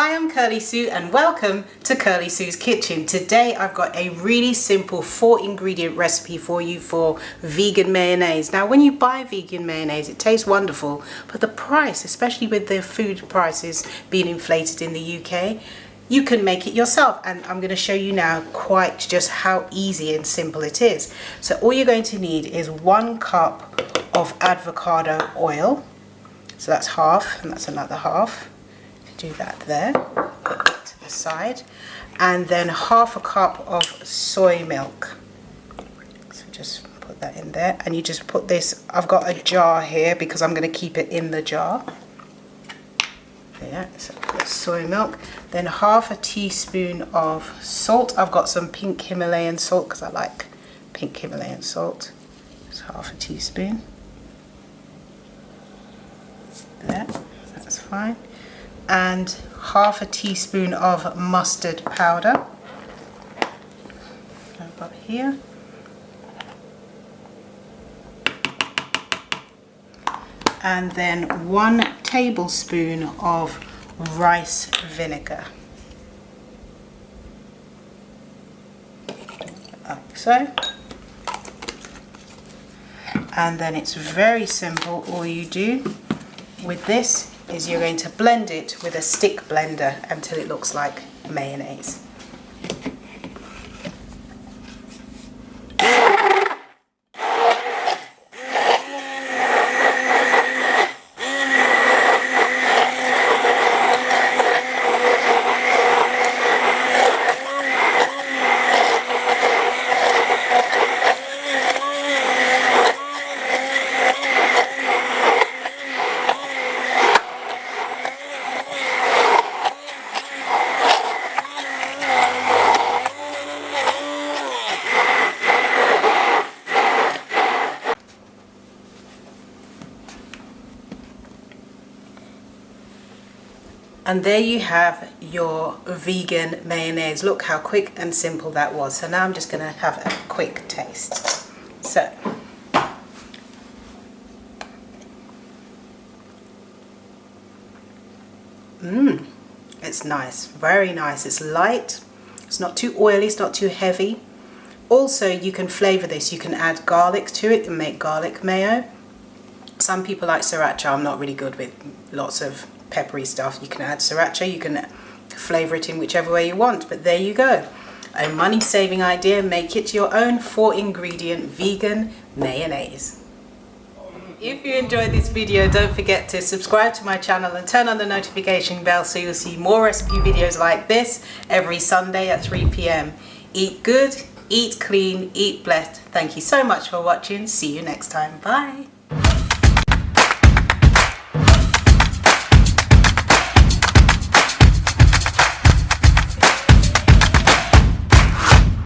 Hi, I'm Kirly-sue and welcome to Kirly-sue's Kitchen. Today I've got a really simple 4-ingredient recipe for you for vegan mayonnaise. Now when you buy vegan mayonnaise it tastes wonderful, but the price, especially with the food prices being inflated in the UK, you can make it yourself, and I'm going to show you now quite just how easy and simple it is. So all you're going to need is 1 cup of avocado oil. So that's half, and that's another half. Do that there, put that to the side, and then half a cup of soy milk. So just put that in there, and you just put this, I've got a jar here because I'm going to keep it in the jar. There, so put soy milk, then half a teaspoon of salt. I've got some pink Himalayan salt because I like pink Himalayan salt. It's half a teaspoon. There, that's fine. And half a teaspoon of mustard powder. I've got here. And then 1 tablespoon of rice vinegar. Like so. And then it's very simple. All you do with this is you're going to blend it with a stick blender until it looks like mayonnaise. And there you have your vegan mayonnaise. Look how quick and simple that was. So now I'm just going to have a quick taste. So, it's nice, very nice. It's light, it's not too oily, it's not too heavy. Also, you can flavour this. You can add garlic to it and make garlic mayo. Some people like sriracha. I'm not really good with lots of peppery stuff. You can add sriracha, you can flavour it in whichever way you want, but there you go. A money-saving idea. Make it your own 4-ingredient vegan mayonnaise. If you enjoyed this video, don't forget to subscribe to my channel and turn on the notification bell so you'll see more recipe videos like this every Sunday at 3 p.m. Eat good, eat clean, eat blessed. Thank you so much for watching. See you next time. Bye.